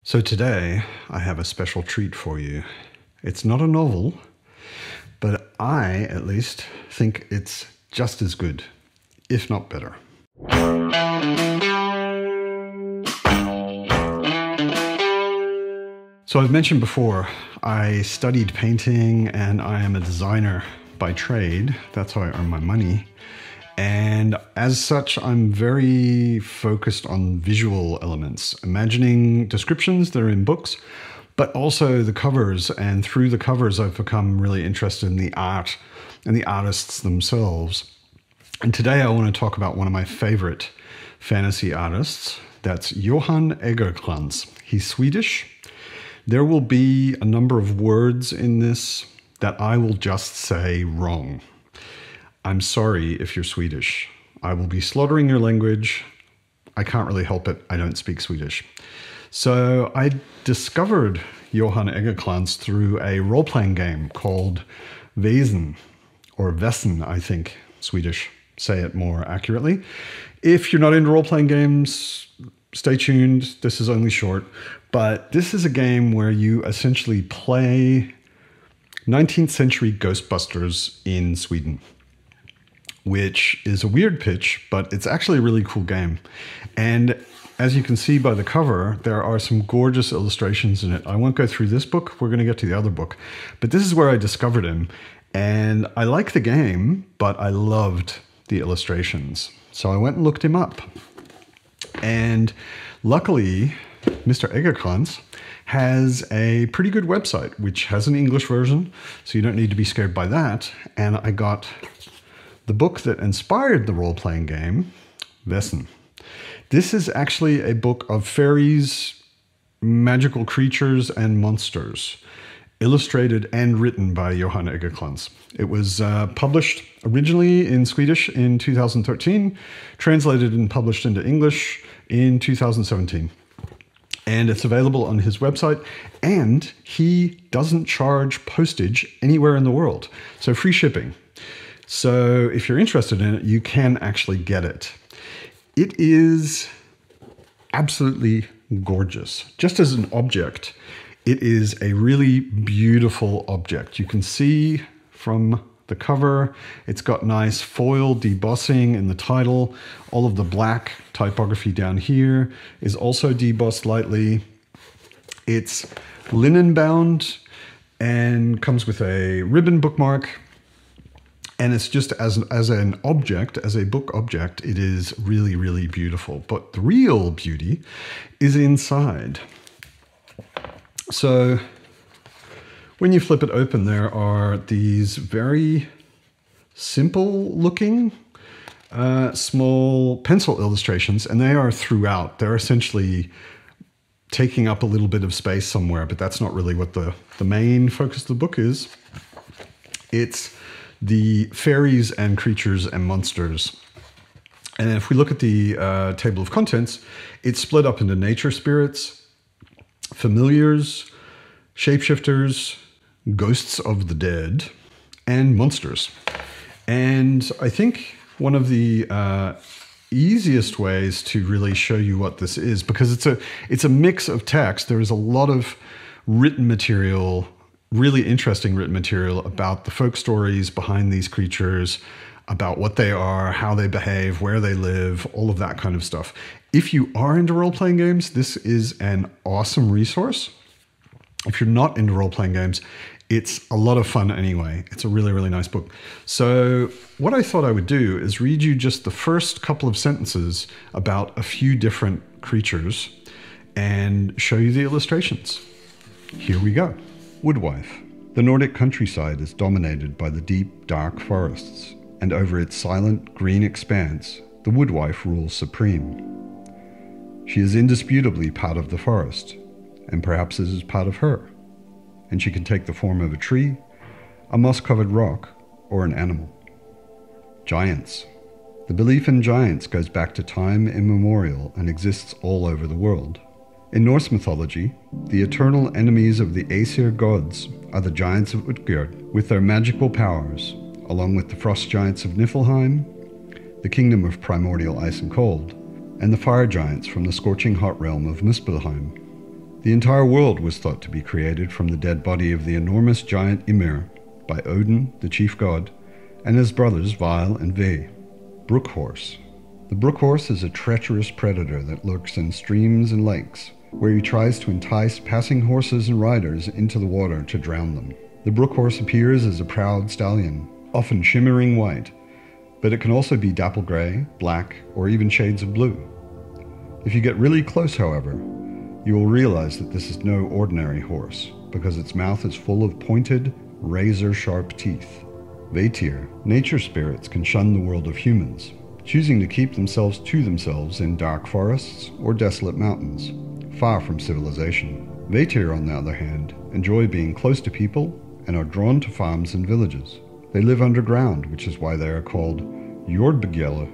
So today I have a special treat for you. It's not a novel, but I, at least, think it's just as good, if not better. So I've mentioned before, I studied painting and I am a designer by trade. That's how I earn my money. And as such, I'm very focused on visual elements, imagining descriptions that are in books, but also the covers. And through the covers, I've become really interested in the art and the artists themselves. And today I want to talk about one of my favorite fantasy artists. That's Johan Egerkrans. He's Swedish. There will be a number of words in this that I will just say wrong. I'm sorry if you're Swedish. I will be slaughtering your language. I can't really help it. I don't speak Swedish. So I discovered Johan Egerkrans through a role-playing game called Vaesen, or Vaesen, I think Swedish say it more accurately. If you're not into role-playing games, stay tuned. This is only short. But this is a game where you essentially play 19th century Ghostbusters in Sweden, which is a weird pitch, but it's actually a really cool game. And as you can see by the cover, there are some gorgeous illustrations in it. I won't go through this book. We're going to get to the other book. But this is where I discovered him. And I like the game, but I loved the illustrations. So I went and looked him up. And luckily, Mr. Egerkrans has a pretty good website, which has an English version, so you don't need to be scared by that. And I got the book that inspired the role-playing game, Vaesen. This is actually a book of fairies, magical creatures, and monsters, illustrated and written by Johan Egerkrans. It was published originally in Swedish in 2013, translated and published into English in 2017. And it's available on his website, and he doesn't charge postage anywhere in the world. So free shipping. So if you're interested in it, you can actually get it. It is absolutely gorgeous. Just as an object, it is a really beautiful object. You can see from the cover, it's got nice foil debossing in the title. All of the black typography down here is also debossed lightly. It's linen bound and comes with a ribbon bookmark. And it's just as an object, as a book object, it is really, really beautiful. But the real beauty is inside. So when you flip it open, there are these very simple looking small pencil illustrations, and they are throughout. They're essentially taking up a little bit of space somewhere, but that's not really what the main focus of the book is. It's the fairies and creatures and monsters. And if we look at the table of contents, it's split up into nature spirits, familiars, shapeshifters, ghosts of the dead, and monsters. And I think one of the easiest ways to really show you what this is, because it's a mix of text. There is a lot of written material, really interesting written material about the folk stories behind these creatures, about what they are, how they behave, where they live, all of that kind of stuff. If you are into role-playing games, this is an awesome resource. If you're not into role-playing games, it's a lot of fun anyway. It's a really, really nice book. So what I thought I would do is read you just the first couple of sentences about a few different creatures and show you the illustrations. Here we go. Woodwife. The Nordic countryside is dominated by the deep, dark forests, and over its silent, green expanse, the woodwife rules supreme. She is indisputably part of the forest, and perhaps it is part of her, and she can take the form of a tree, a moss-covered rock, or an animal. Giants. The belief in giants goes back to time immemorial and exists all over the world. In Norse mythology, the eternal enemies of the Aesir gods are the giants of Utgard, with their magical powers, along with the frost giants of Niflheim, the kingdom of primordial ice and cold, and the fire giants from the scorching hot realm of Muspelheim. The entire world was thought to be created from the dead body of the enormous giant Ymir by Odin, the chief god, and his brothers Val and Ve. Brook horse. The brook horse is a treacherous predator that lurks in streams and lakes, where he tries to entice passing horses and riders into the water to drown them. The brook horse appears as a proud stallion, often shimmering white, but it can also be dapple gray, black, or even shades of blue. If you get really close, however, you will realize that this is no ordinary horse, because its mouth is full of pointed, razor-sharp teeth. Vaetir, nature spirits, can shun the world of humans, choosing to keep themselves to themselves in dark forests or desolate mountains, far from civilization. Vaetir, on the other hand, enjoy being close to people and are drawn to farms and villages. They live underground, which is why they are called jordbygjeller,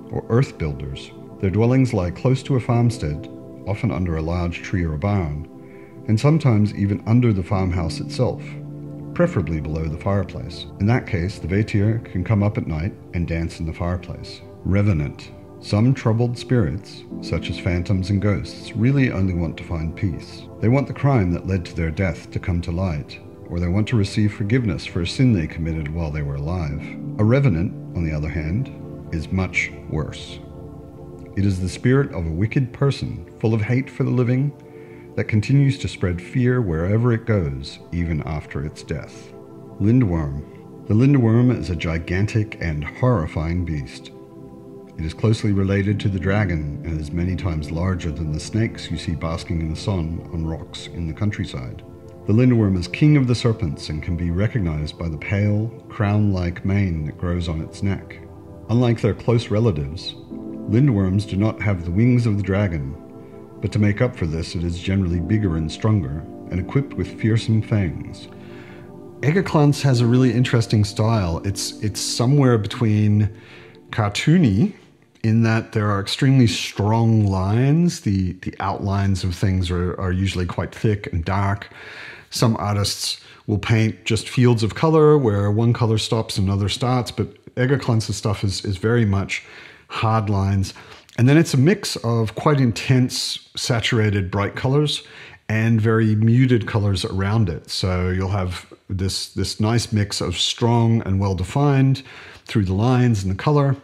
or earth builders. Their dwellings lie close to a farmstead, often under a large tree or barn, and sometimes even under the farmhouse itself, preferably below the fireplace. In that case, the Vaetir can come up at night and dance in the fireplace. Revenant. Some troubled spirits, such as phantoms and ghosts, really only want to find peace. They want the crime that led to their death to come to light, or they want to receive forgiveness for a sin they committed while they were alive. A revenant, on the other hand, is much worse. It is the spirit of a wicked person, full of hate for the living, that continues to spread fear wherever it goes, even after its death. Lindworm. The lindworm is a gigantic and horrifying beast. It is closely related to the dragon and is many times larger than the snakes you see basking in the sun on rocks in the countryside. The lindworm is king of the serpents and can be recognized by the pale, crown-like mane that grows on its neck. Unlike their close relatives, lindworms do not have the wings of the dragon, but to make up for this, it is generally bigger and stronger and equipped with fearsome fangs. Egerkrans has a really interesting style. It's somewhere between cartoony, in that there are extremely strong lines. The outlines of things are usually quite thick and dark. Some artists will paint just fields of color where one color stops and another starts, but Egerkrans' stuff is very much hard lines. And then it's a mix of quite intense, saturated, bright colors and very muted colors around it. So you'll have this nice mix of strong and well-defined through the lines and the color,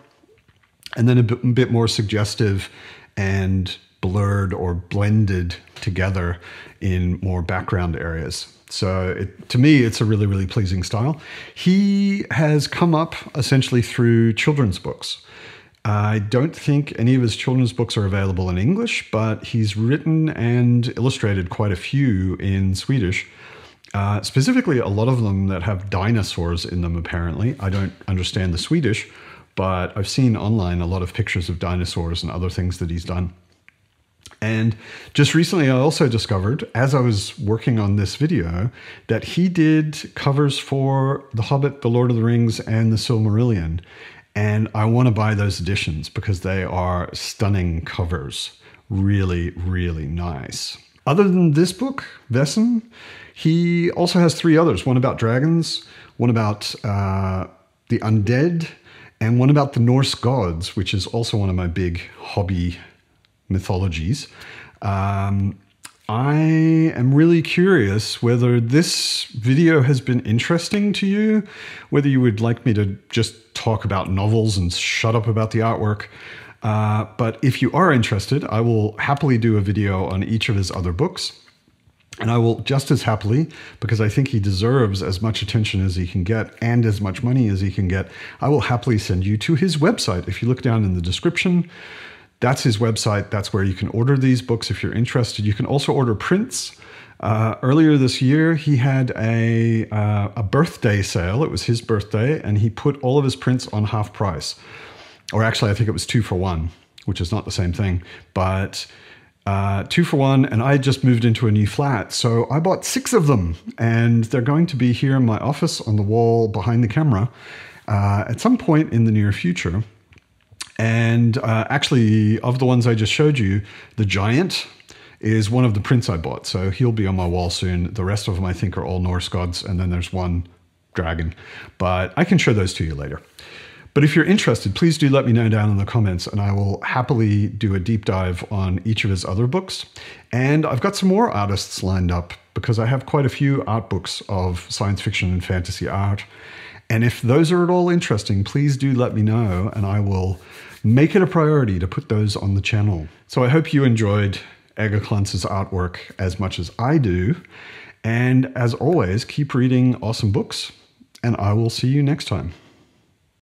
and then a bit more suggestive and blurred or blended together in more background areas. So to me, it's a really, really pleasing style. He has come up essentially through children's books. I don't think any of his children's books are available in English, but he's written and illustrated quite a few in Swedish. Specifically, a lot of them that have dinosaurs in them, apparently. I don't understand the Swedish, but I've seen online a lot of pictures of dinosaurs and other things that he's done. And just recently, I also discovered, as I was working on this video, that he did covers for The Hobbit, The Lord of the Rings, and The Silmarillion. And I want to buy those editions because they are stunning covers. Really, really nice. Other than this book, Vaesen, he also has 3 others. One about dragons, one about the undead, and one about the Norse gods, which is also one of my big hobby mythologies. I am really curious whether this video has been interesting to you, whether you would like me to just talk about novels and shut up about the artwork. But if you are interested, I will happily do a video on each of his other books. And I will just as happily, because I think he deserves as much attention as he can get and as much money as he can get, I will happily send you to his website. If you look down in the description, that's his website. That's where you can order these books if you're interested. You can also order prints. Earlier this year, he had a birthday sale. It was his birthday, and he put all of his prints on half price. Or actually, I think it was 2 for 1, which is not the same thing. But 2 for 1, and I just moved into a new flat. So I bought 6 of them, and they're going to be here in my office on the wall behind the camera at some point in the near future. And actually, of the ones I just showed you, the giant is one of the prints I bought. So he'll be on my wall soon. The rest of them, I think, are all Norse gods. And then there's one dragon. But I can show those to you later. But if you're interested, please do let me know down in the comments, and I will happily do a deep dive on each of his other books. And I've got some more artists lined up because I have quite a few art books of science fiction and fantasy art. And if those are at all interesting, please do let me know, and I will make it a priority to put those on the channel. So I hope you enjoyed Egerkrans' artwork as much as I do. And as always, keep reading awesome books, and I will see you next time.